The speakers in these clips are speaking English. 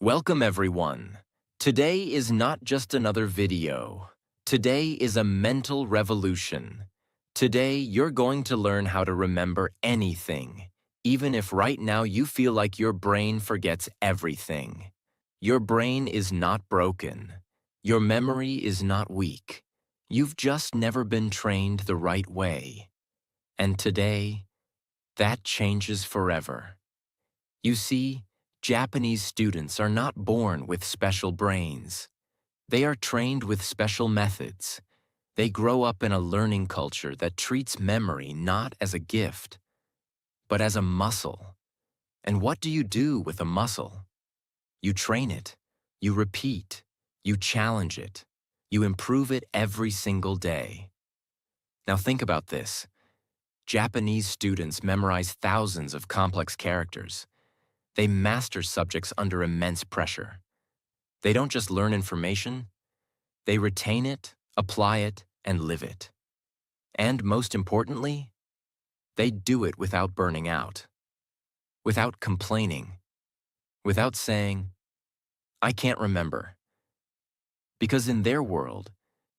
Welcome everyone. Today is not just another video. Today is a mental revolution. Today you're going to learn how to remember anything, even if right now you feel like your brain forgets everything. Your brain is not broken. Your memory is not weak. You've just never been trained the right way. And today, that changes forever. You see, Japanese students are not born with special brains. They are trained with special methods. They grow up in a learning culture that treats memory not as a gift, but as a muscle. And what do you do with a muscle? You train it, you repeat, you challenge it, you improve it every single day. Now think about this. Japanese students memorize thousands of complex characters. They master subjects under immense pressure. They don't just learn information, they retain it, apply it, and live it. And most importantly, they do it without burning out, without complaining, without saying, "I can't remember." Because in their world,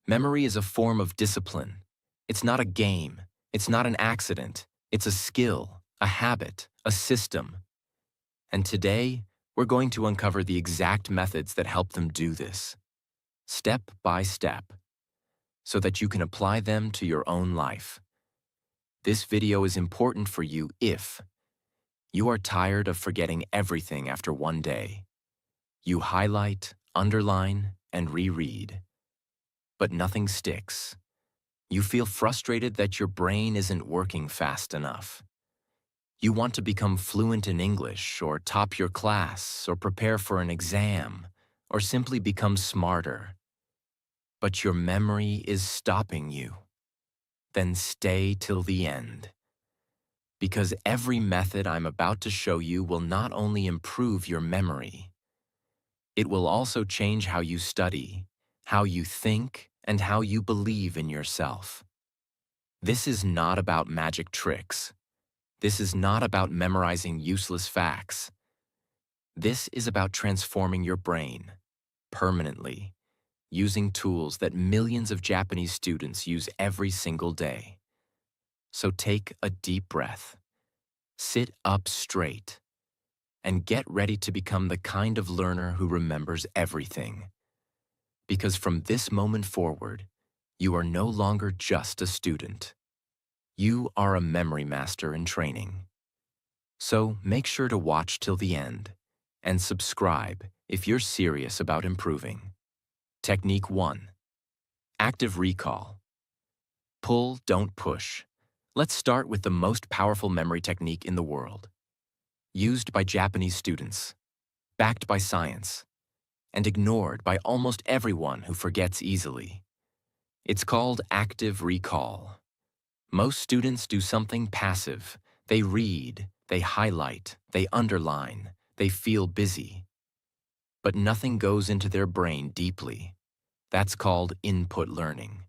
memory is a form of discipline. It's not a game, it's not an accident, it's a skill, a habit, a system. And today, we're going to uncover the exact methods that help them do this, step by step, so that you can apply them to your own life. This video is important for you if you are tired of forgetting everything after one day. You highlight, underline, and reread, but nothing sticks. You feel frustrated that your brain isn't working fast enough. You want to become fluent in English, or top your class, or prepare for an exam, or simply become smarter. But your memory is stopping you. Then stay till the end. Because every method I'm about to show you will not only improve your memory, it will also change how you study, how you think, and how you believe in yourself. This is not about magic tricks. This is not about memorizing useless facts. This is about transforming your brain, permanently, using tools that millions of Japanese students use every single day. So take a deep breath, sit up straight, and get ready to become the kind of learner who remembers everything. Because from this moment forward, you are no longer just a student. You are a memory master in training. So make sure to watch till the end and subscribe if you're serious about improving. Technique 1. Active recall. Pull, don't push. Let's start with the most powerful memory technique in the world. Used by Japanese students, backed by science, and ignored by almost everyone who forgets easily. It's called active recall. Most students do something passive. They read, they highlight, they underline, they feel busy. But nothing goes into their brain deeply. That's called input learning.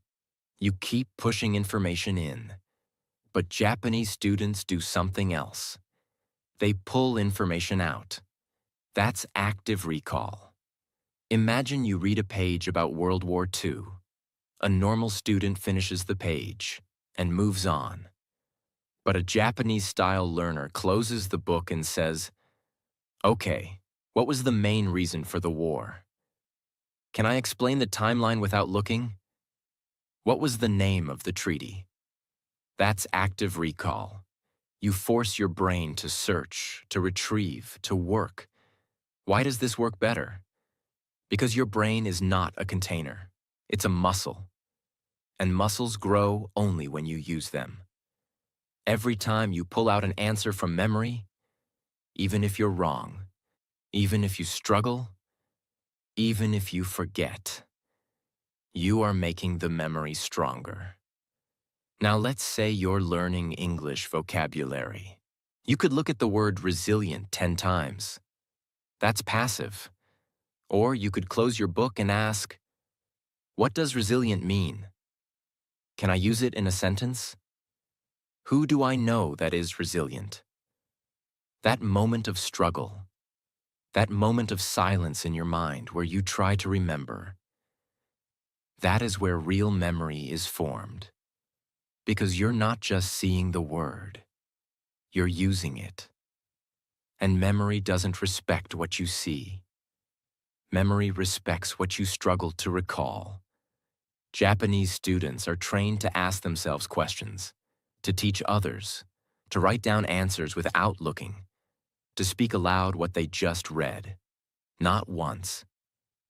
You keep pushing information in. But Japanese students do something else. They pull information out. That's active recall. Imagine you read a page about World War II. A normal student finishes the page and moves on. But a Japanese-style learner closes the book and says, "Okay, what was the main reason for the war? Can I explain the timeline without looking? What was the name of the treaty?" That's active recall. You force your brain to search, to retrieve, to work. Why does this work better? Because your brain is not a container. It's a muscle. And muscles grow only when you use them. Every time you pull out an answer from memory, even if you're wrong, even if you struggle, even if you forget, you are making the memory stronger. Now let's say you're learning English vocabulary. You could look at the word resilient 10 times. That's passive. Or you could close your book and ask, "What does resilient mean? Can I use it in a sentence? Who do I know that is resilient?" That moment of struggle, That moment of silence in your mind where you try to remember. That is where real memory is formed. Because you're not just seeing the word, you're using it. And memory doesn't respect what you see. Memory respects what you struggle to recall. Japanese students are trained to ask themselves questions, to teach others, to write down answers without looking, to speak aloud what they just read, not once,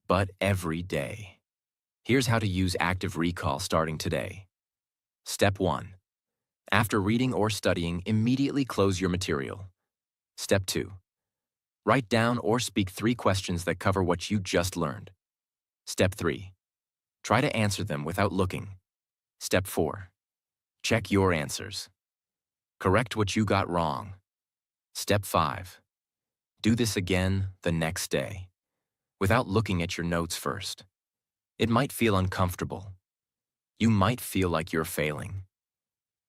but every day. Here's how to use active recall starting today. Step 1. After reading or studying, immediately close your material. Step 2. Write down or speak 3 questions that cover what you just learned. Step 3. Try to answer them without looking. Step 4. Check your answers. Correct what you got wrong. Step 5. Do this again the next day, without looking at your notes first. It might feel uncomfortable. You might feel like you're failing.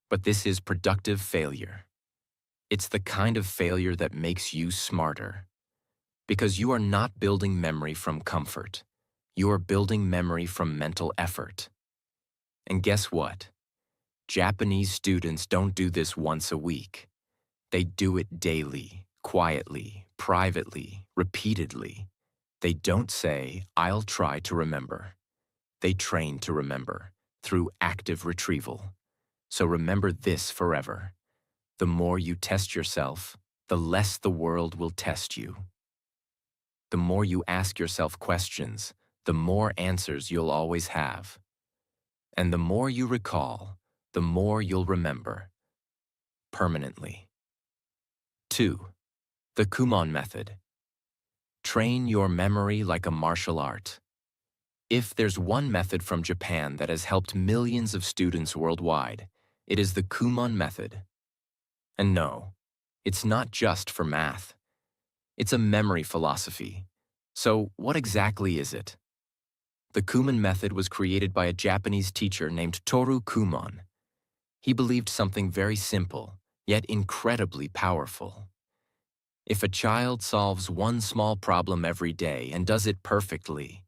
But this is productive failure. It's the kind of failure that makes you smarter. Because you are not building memory from comfort. You are building memory from mental effort. And guess what? Japanese students don't do this once a week. They do it daily, quietly, privately, repeatedly. They don't say, "I'll try to remember." They train to remember through active retrieval. So remember this forever. The more you test yourself, the less the world will test you. The more you ask yourself questions, the more answers you'll always have. And the more you recall, the more you'll remember. Permanently. 2. The Kumon Method. Train your memory like a martial art. If there's one method from Japan that has helped millions of students worldwide, it is the Kumon Method. And no, it's not just for math. It's a memory philosophy. So what exactly is it? The Kumon Method was created by a Japanese teacher named Toru Kumon. He believed something very simple, yet incredibly powerful. If a child solves one small problem every day and does it perfectly,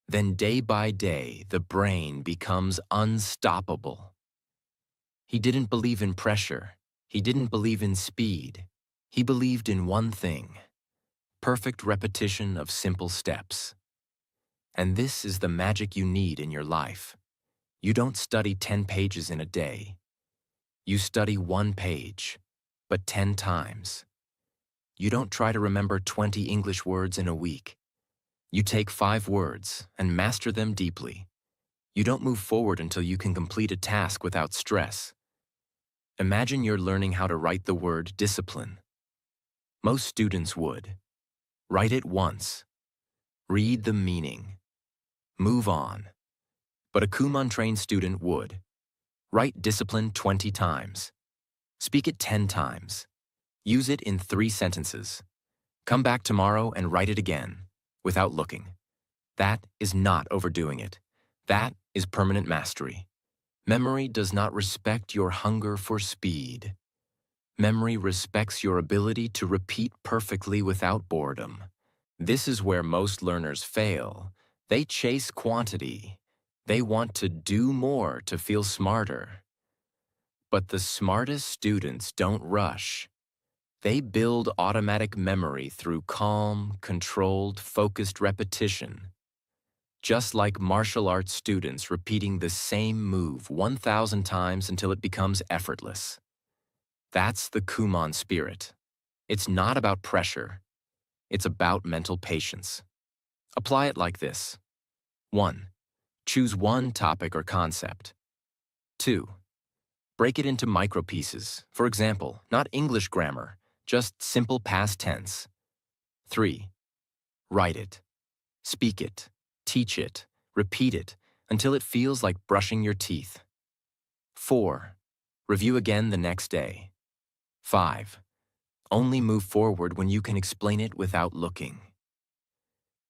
then day by day the brain becomes unstoppable. He didn't believe in pressure. He didn't believe in speed. He believed in one thing: perfect repetition of simple steps. And this is the magic you need in your life. You don't study 10 pages in a day. You study 1 page, but 10 times. You don't try to remember 20 English words in a week. You take 5 words and master them deeply. You don't move forward until you can complete a task without stress. Imagine you're learning how to write the word discipline. Most students would. Write it once. Read the meaning. Move on. But a Kumon-trained student would. Write discipline 20 times. Speak it 10 times. Use it in 3 sentences. Come back tomorrow and write it again, without looking. That is not overdoing it. That is permanent mastery. Memory does not respect your hunger for speed. Memory respects your ability to repeat perfectly without boredom. This is where most learners fail. They chase quantity. They want to do more to feel smarter. But the smartest students don't rush. They build automatic memory through calm, controlled, focused repetition. Just like martial arts students repeating the same move 1,000 times until it becomes effortless. That's the Kumon spirit. It's not about pressure. It's about mental patience. Apply it like this. 1. Choose one topic or concept. 2. Break it into micro pieces. For example, not English grammar, just simple past tense. 3. Write it. Speak it. Teach it. Repeat it until it feels like brushing your teeth. 4. Review again the next day. 5. Only move forward when you can explain it without looking.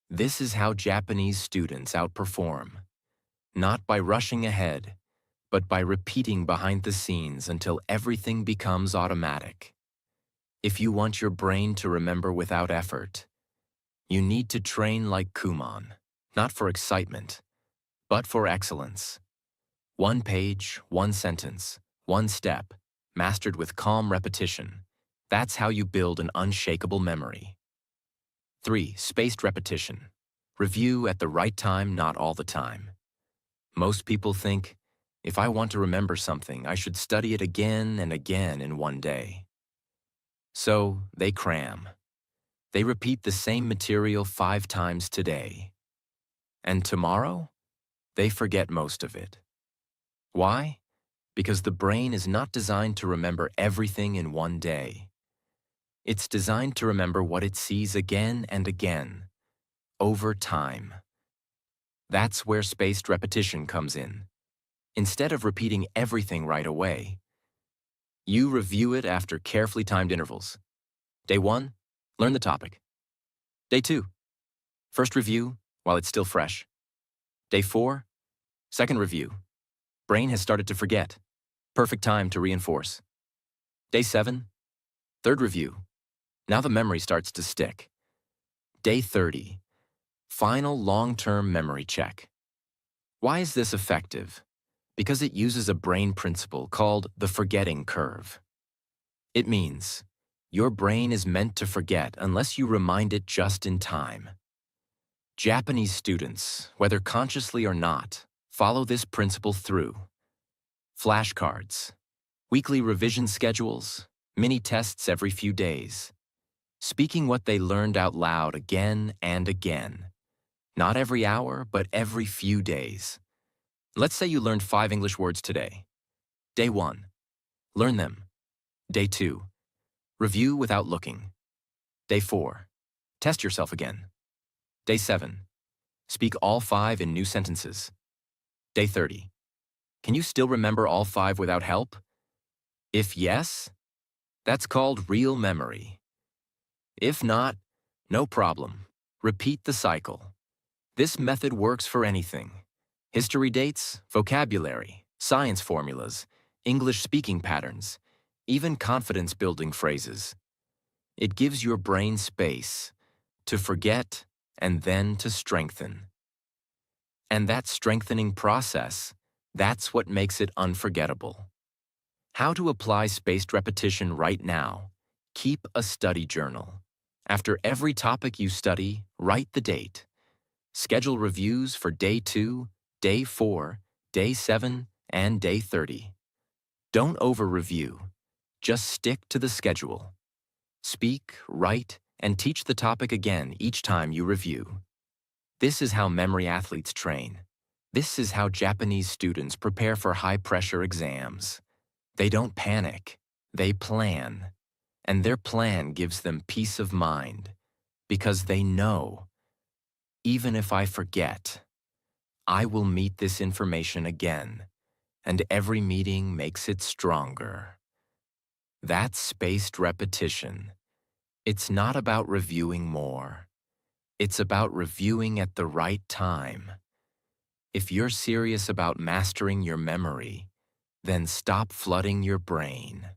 This is how Japanese students outperform. Not by rushing ahead, but by repeating behind the scenes until everything becomes automatic. If you want your brain to remember without effort, You need to train like Kumon, not for excitement, but for excellence. One page, one sentence, one step, mastered with calm repetition. That's how you build an unshakable memory. 3. Spaced repetition. Review at the right time, not all the time. Most people think, if I want to remember something, I should study it again and again in one day. So they cram. They repeat the same material 5 times today. And tomorrow, they forget most of it. Why? Because the brain is not designed to remember everything in one day. It's designed to remember what it sees again and again, over time. That's where spaced repetition comes in. Instead of repeating everything right away, you review it after carefully timed intervals. Day 1, learn the topic. Day 2, first review while it's still fresh. Day 4, second review. Brain has started to forget. Perfect time to reinforce. Day 7, third review. Now the memory starts to stick. Day 30, final long-term memory check. Why is this effective? Because it uses a brain principle called the forgetting curve. It means your brain is meant to forget unless you remind it just in time. Japanese students, whether consciously or not, follow this principle through. Flashcards, weekly revision schedules, mini tests every few days. Speaking what they learned out loud again and again. Not every hour, but every few days. Let's say you learned 5 English words today. Day 1, learn them. Day 2, review without looking. Day 4, test yourself again. Day 7, speak all 5 in new sentences. Day 30, can you still remember all 5 without help? If yes, that's called real memory. If not, no problem. Repeat the cycle. This method works for anything. History dates, vocabulary, science formulas, English speaking patterns, even confidence-building phrases. It gives your brain space to forget and then to strengthen. And that strengthening process, that's what makes it unforgettable. How to apply spaced repetition right now. Keep a study journal. After every topic you study, write the date. Schedule reviews for Day 2, Day 4, Day 7, and Day 30. Don't over-review. Just stick to the schedule. Speak, write, and teach the topic again each time you review. This is how memory athletes train. This is how Japanese students prepare for high-pressure exams. They don't panic. They plan. And their plan gives them peace of mind, because they know, even if I forget, I will meet this information again, and every meeting makes it stronger. That's spaced repetition. It's not about reviewing more. It's about reviewing at the right time. If you're serious about mastering your memory, then stop flooding your brain.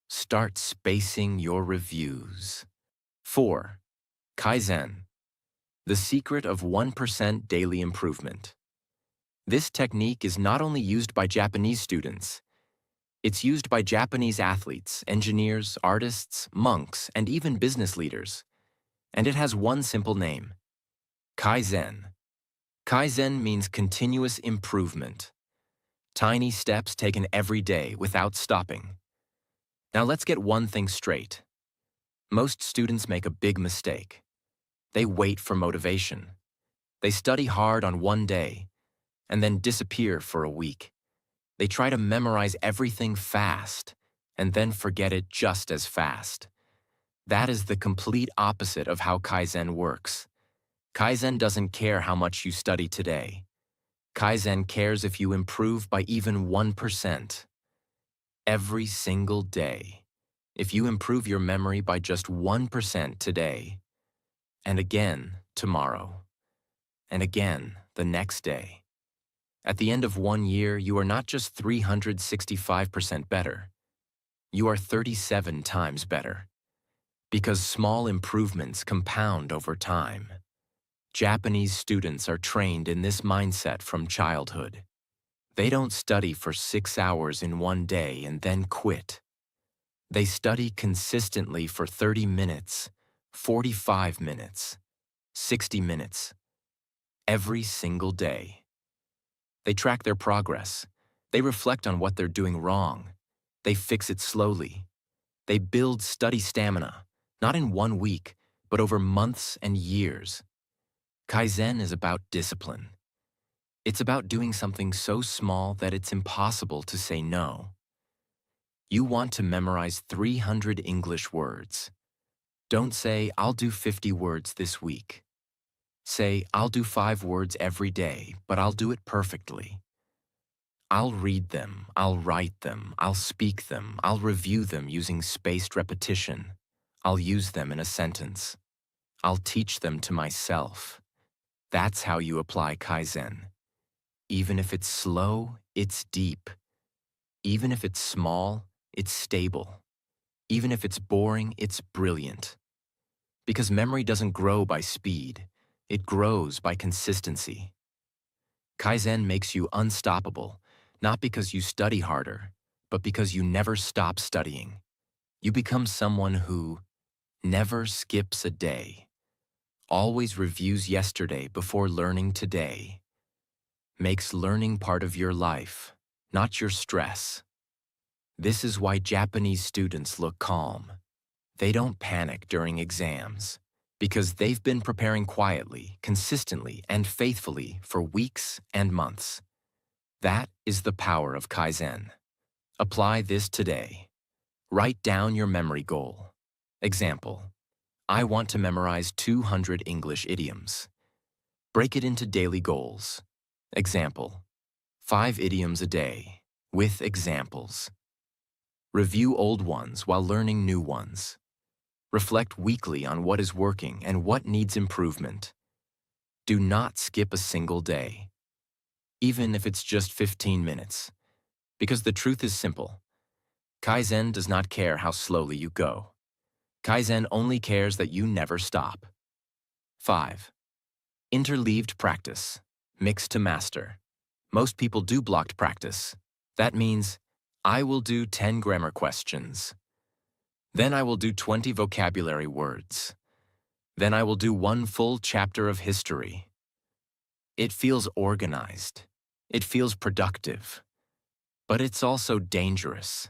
Start spacing your reviews. 4. Kaizen. The secret of 1% daily improvement. This technique is not only used by Japanese students, it's used by Japanese athletes, engineers, artists, monks, and even business leaders. And it has one simple name: Kaizen. Kaizen means continuous improvement. Tiny steps taken every day without stopping. Now let's get one thing straight. Most students make a big mistake. They wait for motivation. They study hard on one day and then disappear for a week. They try to memorize everything fast and then forget it just as fast. That is the complete opposite of how Kaizen works. Kaizen doesn't care how much you study today. Kaizen cares if you improve by even 1%. Every single day. If you improve your memory by just 1% today, and again tomorrow, and again the next day, at the end of 1 year, you are not just 365% better. You are 37 times better. Because small improvements compound over time. Japanese students are trained in this mindset from childhood. They don't study for 6 hours in one day and then quit. They study consistently for 30 minutes, 45 minutes, 60 minutes, every single day. They track their progress. They reflect on what they're doing wrong. They fix it slowly. They build study stamina, not in 1 week, but over months and years. Kaizen is about discipline. It's about doing something so small that it's impossible to say no. You want to memorize 300 English words. Don't say, I'll do 50 words this week. Say, I'll do 5 words every day, but I'll do it perfectly. I'll read them, I'll write them, I'll speak them, I'll review them using spaced repetition. I'll use them in a sentence. I'll teach them to myself. That's how you apply Kaizen. Even if it's slow, it's deep. Even if it's small, it's stable. Even if it's boring, it's brilliant. Because memory doesn't grow by speed, it grows by consistency. Kaizen makes you unstoppable, not because you study harder, but because you never stop studying. You become someone who never skips a day, always reviews yesterday before learning today, makes learning part of your life, not your stress. This is why Japanese students look calm. They don't panic during exams, because they've been preparing quietly, consistently, and faithfully for weeks and months. That is the power of Kaizen. Apply this today. Write down your memory goal. Example: I want to memorize 200 English idioms. Break it into daily goals. Example: 5 idioms a day, with examples. Review old ones while learning new ones. Reflect weekly on what is working and what needs improvement. Do not skip a single day, even if it's just 15 minutes. Because the truth is simple. Kaizen does not care how slowly you go. Kaizen only cares that you never stop. 5. Interleaved practice. Mix to master. Most people do blocked practice. That means, I will do 10 grammar questions. Then I will do 20 vocabulary words. Then I will do 1 full chapter of history. It feels organized. It feels productive. But it's also dangerous.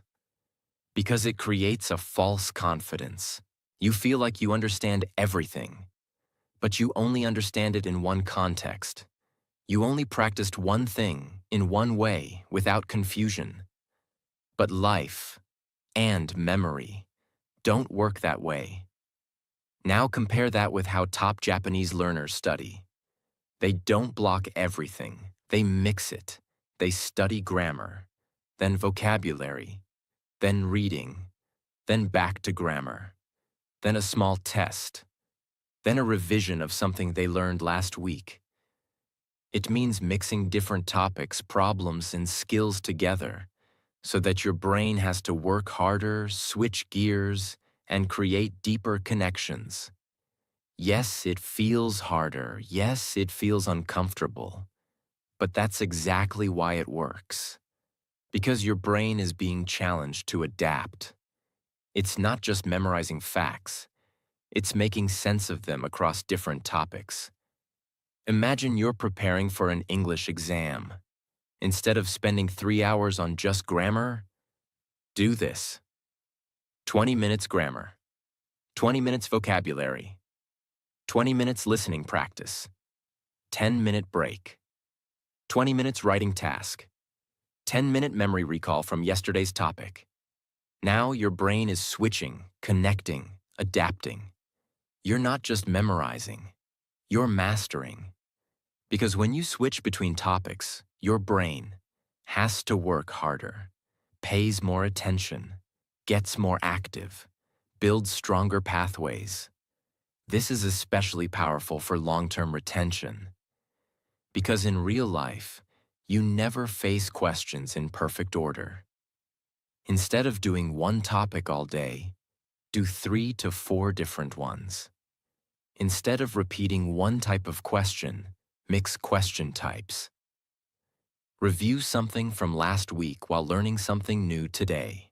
Because it creates a false confidence. You feel like you understand everything. But you only understand it in one context. You only practiced one thing, in one way, without confusion. But life and memory don't work that way. Now compare that with how top Japanese learners study. They don't block everything. They mix it. They study grammar, then vocabulary, then reading, then back to grammar, then a small test, then a revision of something they learned last week. It means mixing different topics, problems, and skills together so that your brain has to work harder, switch gears, and create deeper connections. Yes, it feels harder. Yes, it feels uncomfortable. But that's exactly why it works. Because your brain is being challenged to adapt. It's not just memorizing facts. It's making sense of them across different topics. Imagine you're preparing for an English exam. Instead of spending 3 hours on just grammar, do this. 20 minutes grammar, 20 minutes vocabulary, 20 minutes listening practice, 10-minute break, 20 minutes writing task, 10-minute memory recall from yesterday's topic. Now your brain is switching, connecting, adapting. You're not just memorizing, you're mastering. Because when you switch between topics, your brain has to work harder, pays more attention, gets more active, builds stronger pathways. This is especially powerful for long-term retention. Because in real life, you never face questions in perfect order. Instead of doing one topic all day, do 3 to 4 different ones. Instead of repeating one type of question, mix question types. Review something from last week while learning something new today.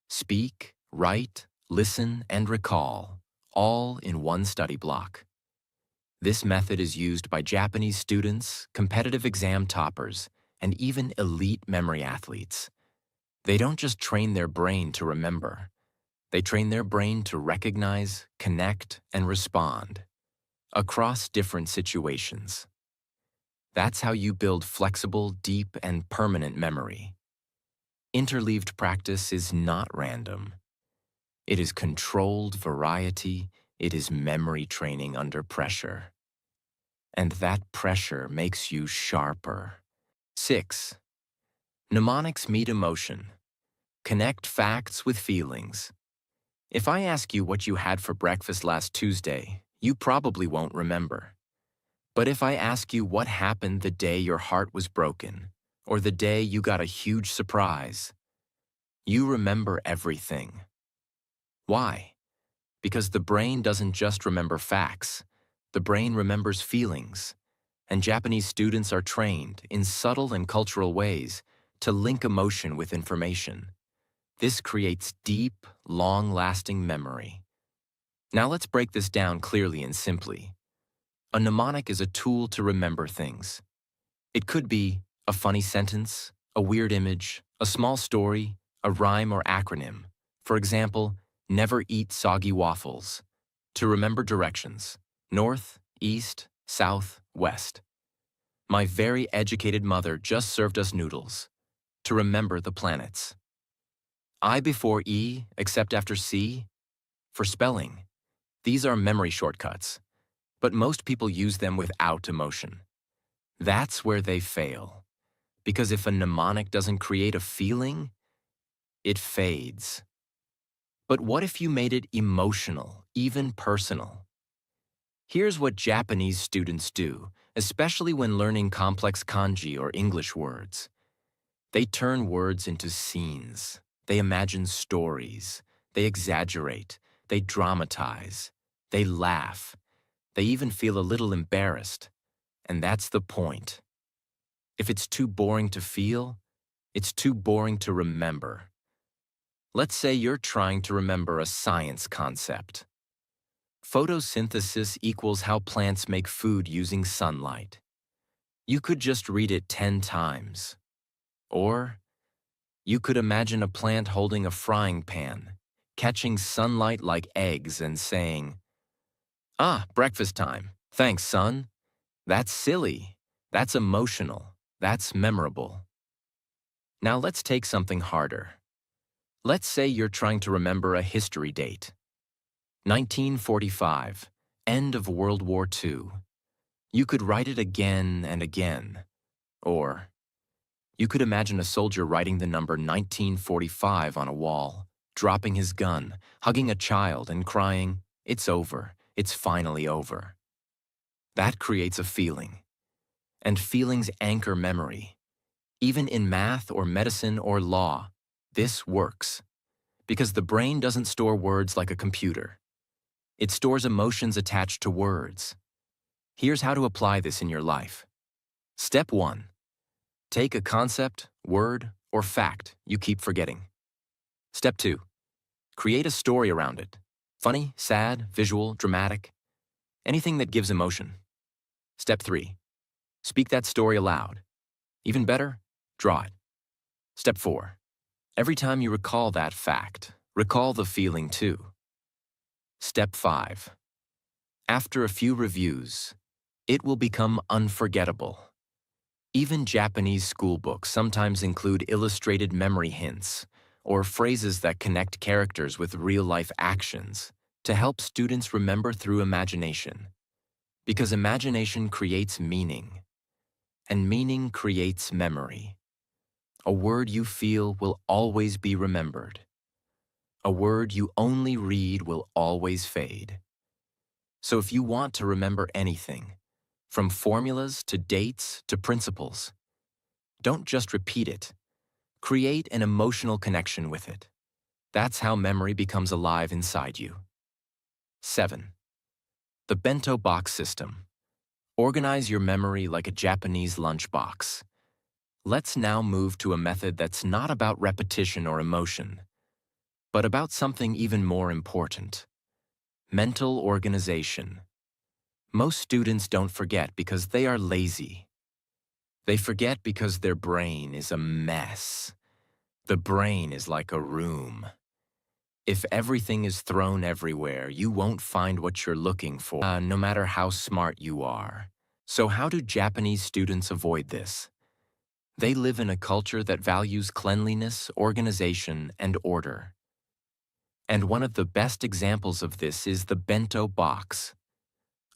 Speak, write, listen, and recall, all in one study block. This method is used by Japanese students, competitive exam toppers, and even elite memory athletes. They don't just train their brain to remember. They train their brain to recognize, connect, and respond across different situations. That's how you build flexible, deep, and permanent memory. Interleaved practice is not random. It is controlled variety. It is memory training under pressure. And that pressure makes you sharper. 6. Mnemonics meet emotion. Connect facts with feelings. If I ask you what you had for breakfast last Tuesday, you probably won't remember. But if I ask you what happened the day your heart was broken, or the day you got a huge surprise, you remember everything. Why? Because the brain doesn't just remember facts. The brain remembers feelings. And Japanese students are trained, in subtle and cultural ways, to link emotion with information. This creates deep, long-lasting memory. Now let's break this down clearly and simply. A mnemonic is a tool to remember things. It could be a funny sentence, a weird image, a small story, a rhyme or acronym. For example, never eat soggy waffles. To remember directions: north, east, south, west. My very educated mother just served us noodles. To remember the planets. I before E, except after C. For spelling. These are memory shortcuts, but most people use them without emotion. That's where they fail. Because if a mnemonic doesn't create a feeling, it fades. But what if you made it emotional, even personal? Here's what Japanese students do, especially when learning complex kanji or English words. They turn words into scenes. They imagine stories. They exaggerate. They dramatize. They laugh. They even feel a little embarrassed. And that's the point. If it's too boring to feel, it's too boring to remember. Let's say you're trying to remember a science concept. Photosynthesis equals how plants make food using sunlight. You could just read it 10 times. Or you could imagine a plant holding a frying pan, catching sunlight like eggs and saying, "Ah, breakfast time. Thanks, sun." That's silly. That's emotional. That's memorable. Now let's take something harder. Let's say you're trying to remember a history date. 1945, end of World War II. You could write it again and again. Or you could imagine a soldier writing the number 1945 on a wall, dropping his gun, hugging a child, and crying, "It's over. It's finally over." That creates a feeling. And feelings anchor memory. Even in math or medicine or law, this works. Because the brain doesn't store words like a computer. It stores emotions attached to words. Here's how to apply this in your life. Step 1. Take a concept, word, or fact you keep forgetting. Step 2. Create a story around it. Funny, sad, visual, dramatic. Anything that gives emotion. Step 3. Speak that story aloud. Even better, draw it. Step 4. Every time you recall that fact, recall the feeling too. Step 5. After a few reviews, it will become unforgettable. Even Japanese school books sometimes include illustrated memory hints or phrases that connect characters with real-life actions to help students remember through imagination. Because imagination creates meaning, and meaning creates memory. A word you feel will always be remembered. A word you only read will always fade. So if you want to remember anything, from formulas to dates to principles, don't just repeat it. Create an emotional connection with it. That's how memory becomes alive inside you. 7. The bento box system. Organize your memory like a Japanese lunchbox. Let's now move to a method that's not about repetition or emotion, but about something even more important: mental organization. Most students don't forget because they are lazy. They forget because their brain is a mess. The brain is like a room. If everything is thrown everywhere, you won't find what you're looking for, no matter how smart you are. So how do Japanese students avoid this? They live in a culture that values cleanliness, organization, and order. And one of the best examples of this is the bento box.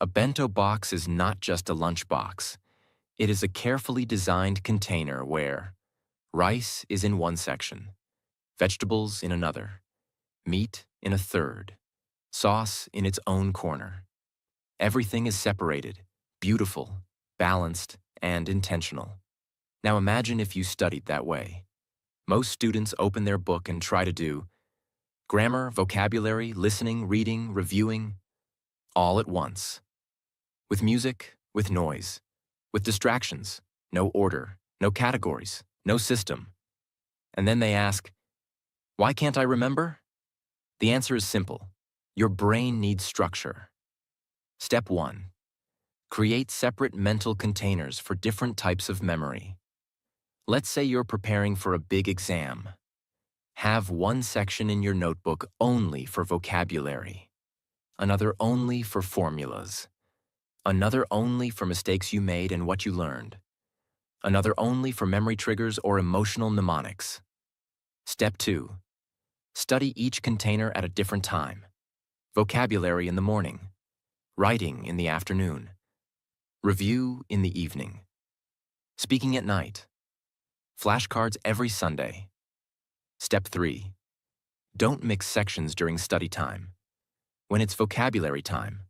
A bento box is not just a lunchbox. It is a carefully designed container where rice is in one section, vegetables in another, meat in a third, sauce in its own corner. Everything is separated, beautiful, balanced, and intentional. Now imagine if you studied that way. Most students open their book and try to do grammar, vocabulary, listening, reading, reviewing, all at once. With music, with noise, with distractions, no order, no categories, no system. And then they ask, why can't I remember? The answer is simple. Your brain needs structure. Step 1. Create separate mental containers for different types of memory. Let's say you're preparing for a big exam. Have one section in your notebook only for vocabulary, another only for formulas, another only for mistakes you made and what you learned, another only for memory triggers or emotional mnemonics. Step 2. Study each container at a different time. Vocabulary in the morning, writing in the afternoon, review in the evening, speaking at night, flashcards every Sunday. Step 3. Don't mix sections during study time. When it's vocabulary time,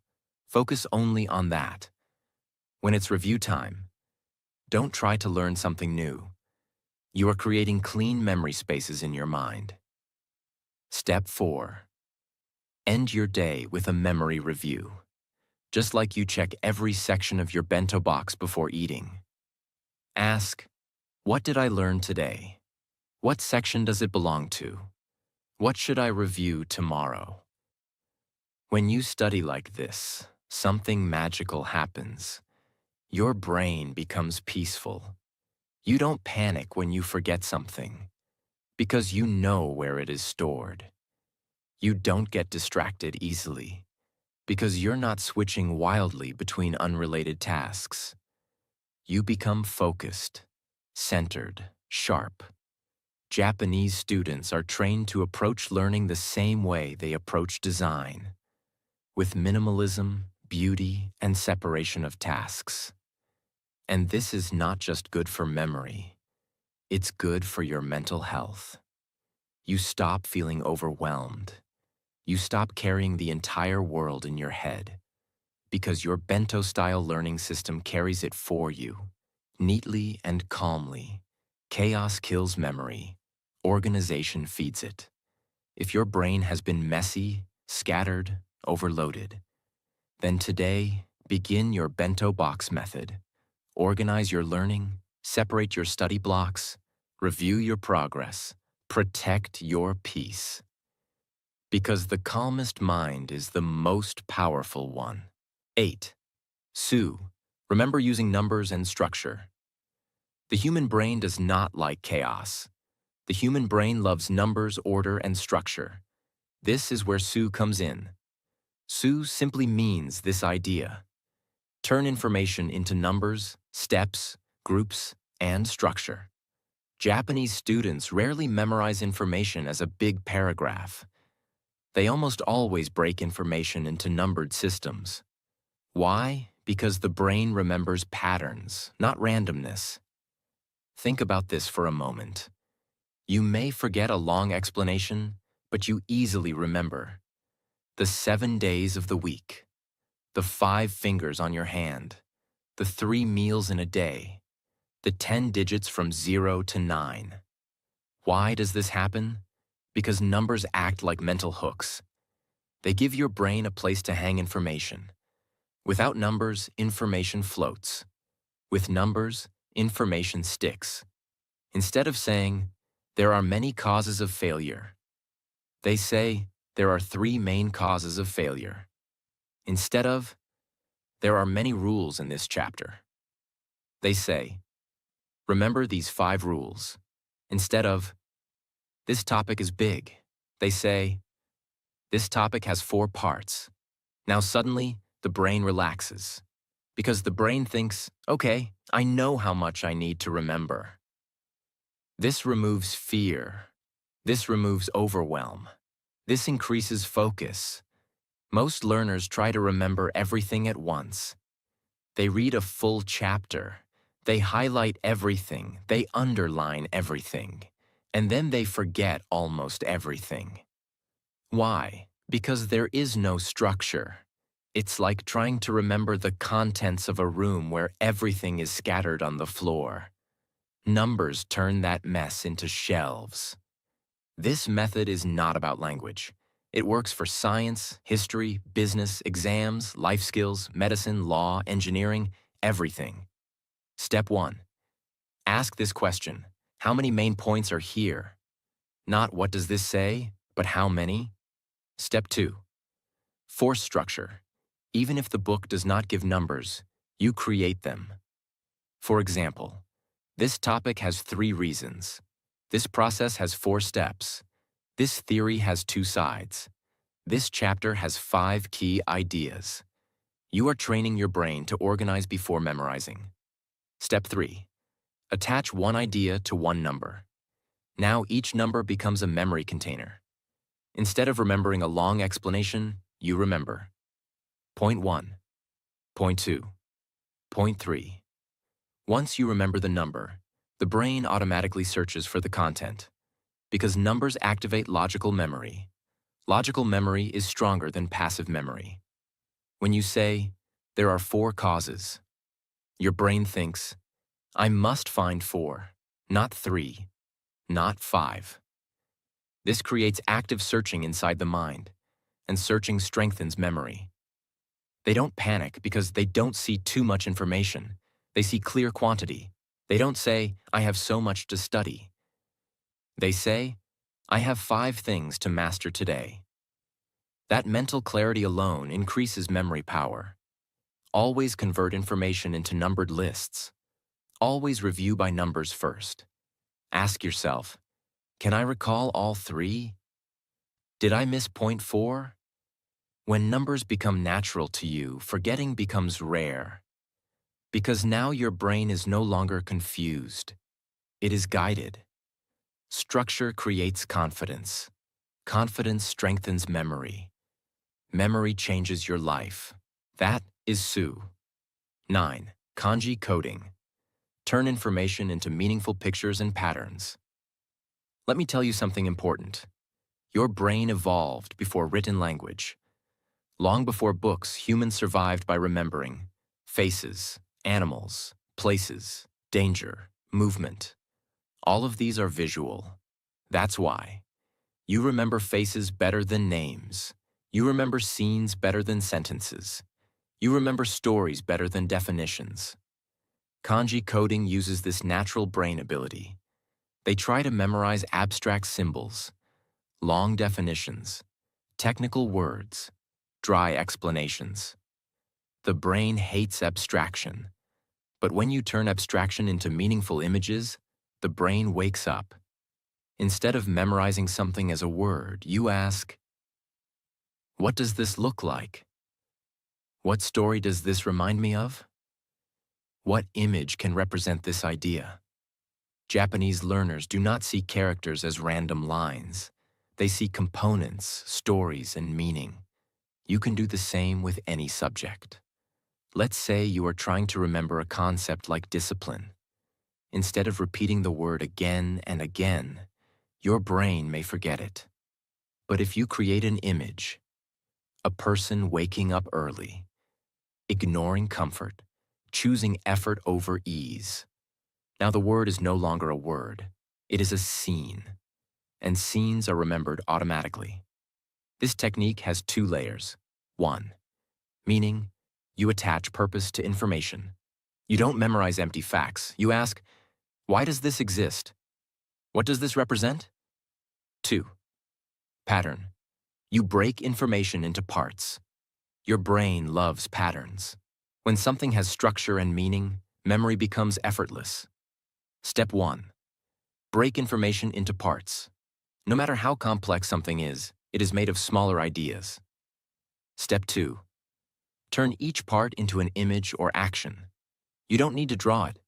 focus only on that. When it's review time, don't try to learn something new. You are creating clean memory spaces in your mind. Step 4. End your day with a memory review. Just like you check every section of your bento box before eating. Ask, what did I learn today? What section does it belong to? What should I review tomorrow? When you study like this, something magical happens. Your brain becomes peaceful. You don't panic when you forget something, because you know where it is stored. You don't get distracted easily, because you're not switching wildly between unrelated tasks. You become focused, centered, sharp. Japanese students are trained to approach learning the same way they approach design, with minimalism, beauty, and separation of tasks. And this is not just good for memory, it's good for your mental health. You stop feeling overwhelmed. You stop carrying the entire world in your head, because your bento-style learning system carries it for you, neatly and calmly. Chaos kills memory. Organization feeds it. If your brain has been messy, scattered, overloaded, then today, begin your bento box method. Organize your learning, separate your study blocks, review your progress, protect your peace. Because the calmest mind is the most powerful one. 8. Su. Remember using numbers and structure. The human brain does not like chaos. The human brain loves numbers, order, and structure. This is where Su comes in. Su simply means this idea. Turn information into numbers, steps, groups, and structure. Japanese students rarely memorize information as a big paragraph. They almost always break information into numbered systems. Why? Because the brain remembers patterns, not randomness. Think about this for a moment. You may forget a long explanation, but you easily remember the 7 days of the week, the 5 fingers on your hand, the 3 meals in a day, the 10 digits from 0 to 9. Why does this happen? Because numbers act like mental hooks. They give your brain a place to hang information. Without numbers, information floats. With numbers, information sticks. Instead of saying, there are many causes of failure, they say, there are 3 main causes of failure. Instead of, there are many rules in this chapter, they say, remember these 5 rules. Instead of, this topic is big, they say, this topic has 4 parts. Now suddenly, the brain relaxes. Because the brain thinks, okay, I know how much I need to remember. This removes fear. This removes overwhelm. This increases focus. Most learners try to remember everything at once. They read a full chapter. They highlight everything. They underline everything. And then they forget almost everything. Why? Because there is no structure. It's like trying to remember the contents of a room where everything is scattered on the floor. Numbers turn that mess into shelves. This method is not about language. It works for science, history, business, exams, life skills, medicine, law, engineering, everything. Step 1. Ask this question. How many main points are here? Not what does this say, but how many? Step 2. Force structure. Even if the book does not give numbers, you create them. For example, this topic has 3 reasons. This process has 4 steps. This theory has 2 sides. This chapter has 5 key ideas. You are training your brain to organize before memorizing. Step 3. Attach one idea to one number. Now each number becomes a memory container. Instead of remembering a long explanation, you remember. Point 1. Point 2. Point 3. Once you remember the number, the brain automatically searches for the content. Because numbers activate logical memory. Logical memory is stronger than passive memory. When you say, there are 4 causes, your brain thinks, I must find 4, not 3, not 5. This creates active searching inside the mind, and searching strengthens memory. They don't panic because they don't see too much information. They see clear quantity. They don't say, I have so much to study. They say, I have 5 things to master today. That mental clarity alone increases memory power. Always convert information into numbered lists. Always review by numbers first. Ask yourself, can I recall all 3? Did I miss point 4? When numbers become natural to you, forgetting becomes rare. Because now your brain is no longer confused. It is guided. Structure creates confidence. Confidence strengthens memory. Memory changes your life. That is Su. 9. Kanji coding. Turn information into meaningful pictures and patterns. Let me tell you something important. Your brain evolved before written language. Long before books, humans survived by remembering faces, animals, places, danger, movement. All of these are visual. That's why. You remember faces better than names. You remember scenes better than sentences. You remember stories better than definitions. Kanji coding uses this natural brain ability. They try to memorize abstract symbols, long definitions, technical words, dry explanations. The brain hates abstraction. But when you turn abstraction into meaningful images, the brain wakes up. Instead of memorizing something as a word, you ask, what does this look like? What story does this remind me of? What image can represent this idea? Japanese learners do not see characters as random lines. They see components, stories, and meaning. You can do the same with any subject. Let's say you are trying to remember a concept like discipline. Instead of repeating the word again and again, your brain may forget it. But if you create an image, a person waking up early, ignoring comfort, choosing effort over ease. Now the word is no longer a word, it is a scene. and scenes are remembered automatically. This technique has two layers. 1. Meaning, you attach purpose to information. You don't memorize empty facts. You ask, why does this exist? What does this represent? 2. Pattern. You break information into parts. Your brain loves patterns. When something has structure and meaning, memory becomes effortless. Step 1. Break information into parts. No matter how complex something is, it is made of smaller ideas. Step 2. Turn each part into an image or action. You don't need to draw it,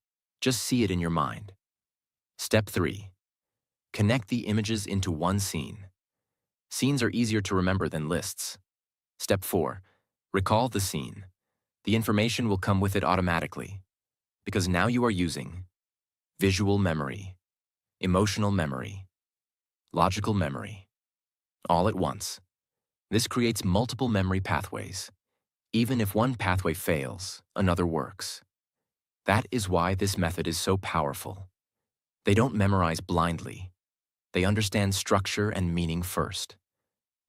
just see it in your mind. Step 3. Connect the images into one scene. Scenes are easier to remember than lists. Step 4. Recall the scene. The information will come with it automatically, because now you are using visual memory, emotional memory, logical memory, all at once. This creates multiple memory pathways. Even if one pathway fails, another works. That is why this method is so powerful. They don't memorize blindly. They understand structure and meaning first.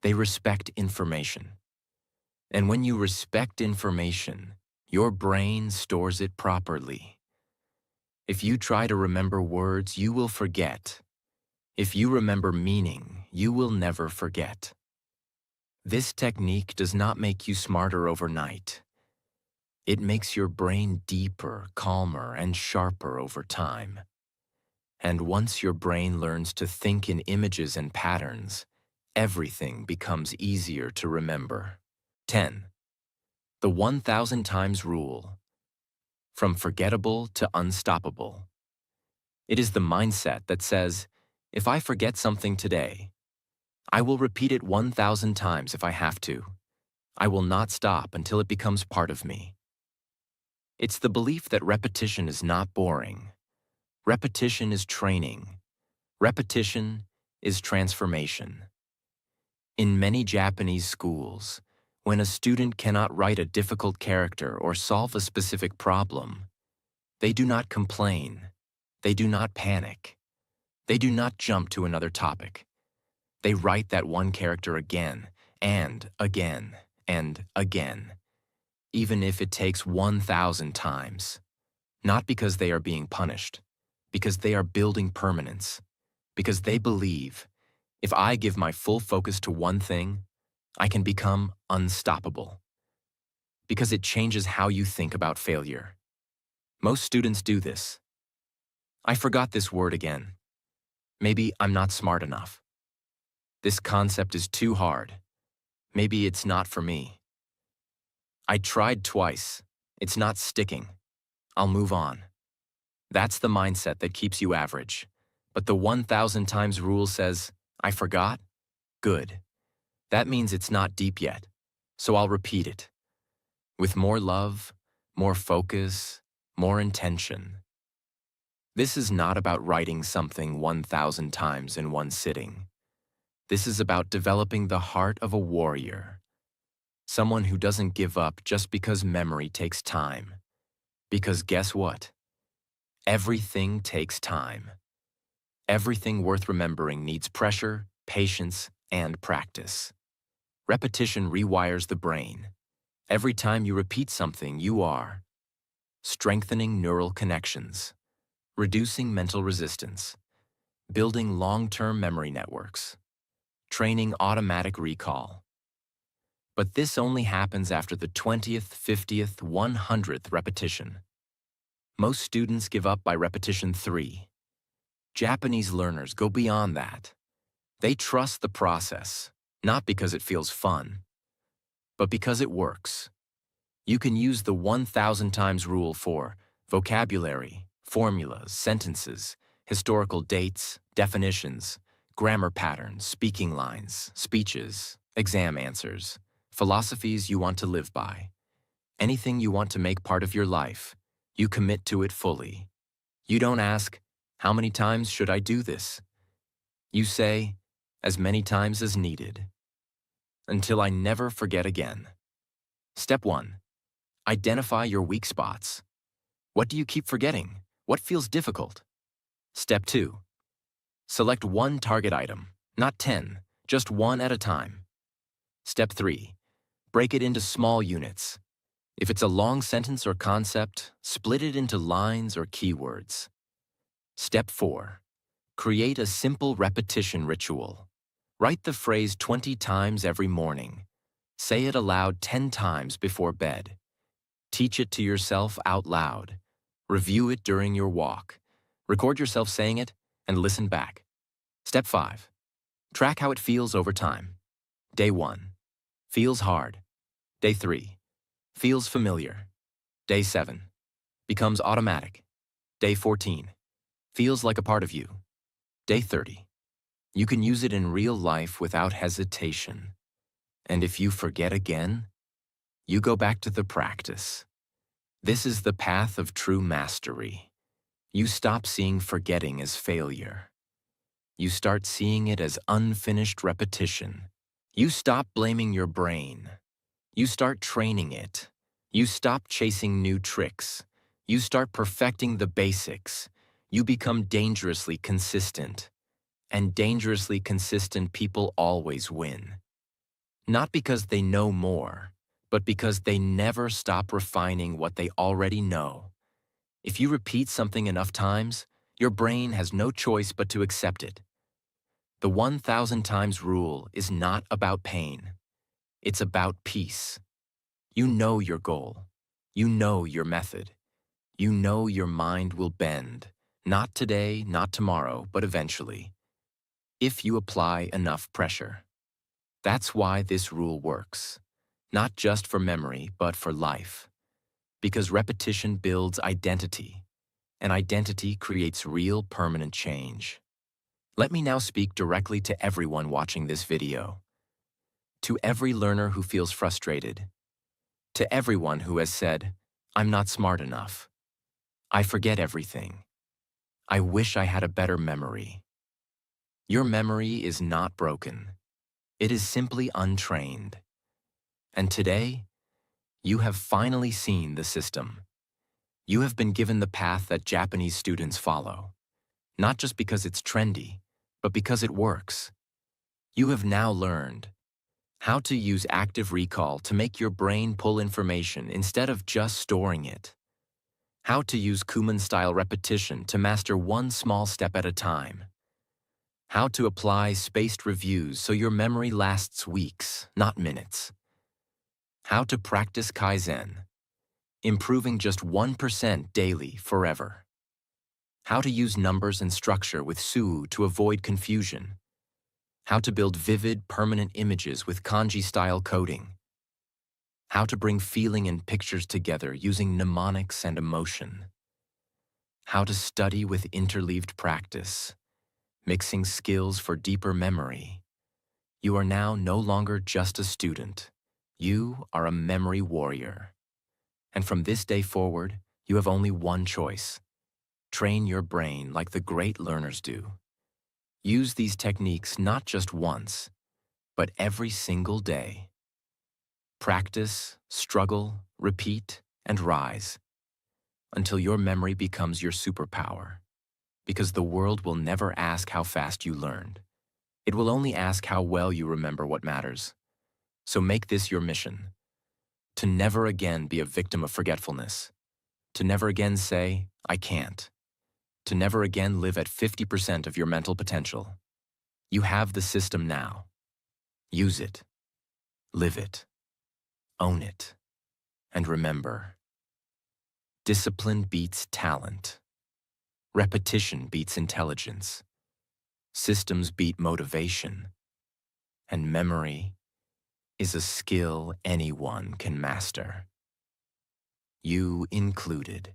They respect information. And when you respect information, your brain stores it properly. If you try to remember words, you will forget. If you remember meaning, you will never forget. This technique does not make you smarter overnight. It makes your brain deeper, calmer, and sharper over time. And once your brain learns to think in images and patterns, everything becomes easier to remember. 10. The 1,000 times rule. From forgettable to unstoppable. It is the mindset that says, if I forget something today, I will repeat it 1,000 times if I have to. I will not stop until it becomes part of me. It's the belief that repetition is not boring. Repetition is training. Repetition is transformation. In many Japanese schools, when a student cannot write a difficult character or solve a specific problem, they do not complain. They do not panic. They do not jump to another topic. They write that one character again and again and again, even if it takes 1,000 times. Not because they are being punished, because they are building permanence, because they believe, if I give my full focus to one thing, I can become unstoppable. Because it changes how you think about failure. Most students do this. I forgot this word again. Maybe I'm not smart enough. This concept is too hard. Maybe it's not for me. I tried twice. It's not sticking. I'll move on. That's the mindset that keeps you average. But the 1,000 times rule says, I forgot? Good. That means it's not deep yet, so I'll repeat it. With more love, more focus, more intention. This is not about writing something 1,000 times in one sitting. This is about developing the heart of a warrior. Someone who doesn't give up just because memory takes time. Because guess what? Everything takes time. Everything worth remembering needs pressure, patience, and practice. Repetition rewires the brain. Every time you repeat something, you are strengthening neural connections, reducing mental resistance, building long-term memory networks, training automatic recall. But this only happens after the 20th, 50th, 100th repetition. Most students give up by repetition 3. Japanese learners go beyond that. They trust the process, not because it feels fun, but because it works. You can use the 1,000 times rule for vocabulary, formulas, sentences, historical dates, definitions, grammar patterns, speaking lines, speeches, exam answers, philosophies you want to live by. Anything you want to make part of your life, you commit to it fully. You don't ask, how many times should I do this? You say, as many times as needed. Until I never forget again. Step 1. Identify your weak spots. What do you keep forgetting? What feels difficult? Step 2. Select one target item. Not 10, just one at a time. Step 3. Break it into small units. If it's a long sentence or concept, split it into lines or keywords. Step 4. Create a simple repetition ritual. Write the phrase 20 times every morning. Say it aloud 10 times before bed. Teach it to yourself out loud. Review it during your walk. Record yourself saying it and listen back. Step 5. Track how it feels over time. Day 1. Feels hard. Day 3. Feels familiar. Day 7. Becomes automatic. Day 14. Feels like a part of you. Day 30. You can use it in real life without hesitation. And if you forget again, you go back to the practice. This is the path of true mastery. You stop seeing forgetting as failure. You start seeing it as unfinished repetition. You stop blaming your brain. You start training it. You stop chasing new tricks. You start perfecting the basics. You become dangerously consistent. And dangerously consistent people always win. Not because they know more, but because they never stop refining what they already know. If you repeat something enough times, your brain has no choice but to accept it. The 1,000 times rule is not about pain. It's about peace. You know your goal. You know your method. You know your mind will bend. Not today, not tomorrow, but eventually. If you apply enough pressure. That's why this rule works. Not just for memory, but for life. Because repetition builds identity, and identity creates real permanent change. Let me now speak directly to everyone watching this video. To every learner who feels frustrated. To everyone who has said, "I'm not smart enough. I forget everything. I wish I had a better memory." Your memory is not broken. It is simply untrained. And today, you have finally seen the system. You have been given the path that Japanese students follow, not just because it's trendy, but because it works. You have now learned how to use active recall to make your brain pull information instead of just storing it. How to use Kuman-style repetition to master one small step at a time. How to apply spaced reviews so your memory lasts weeks, not minutes. How to practice Kaizen, improving just 1% daily forever. How to use numbers and structure with Suu to avoid confusion. How to build vivid, permanent images with kanji-style coding. How to bring feeling and pictures together using mnemonics and emotion. How to study with interleaved practice, mixing skills for deeper memory. You are now no longer just a student. You are a memory warrior. And from this day forward, you have only one choice. Train your brain like the great learners do. Use these techniques not just once, but every single day. Practice, struggle, repeat, and rise until your memory becomes your superpower. Because the world will never ask how fast you learned. It will only ask how well you remember what matters. So make this your mission. To never again be a victim of forgetfulness. To never again say, "I can't." To never again live at 50% of your mental potential. You have the system now. Use it. Live it. Own it. And remember, discipline beats talent. Repetition beats intelligence. Systems beat motivation. And memory is a skill anyone can master. You included.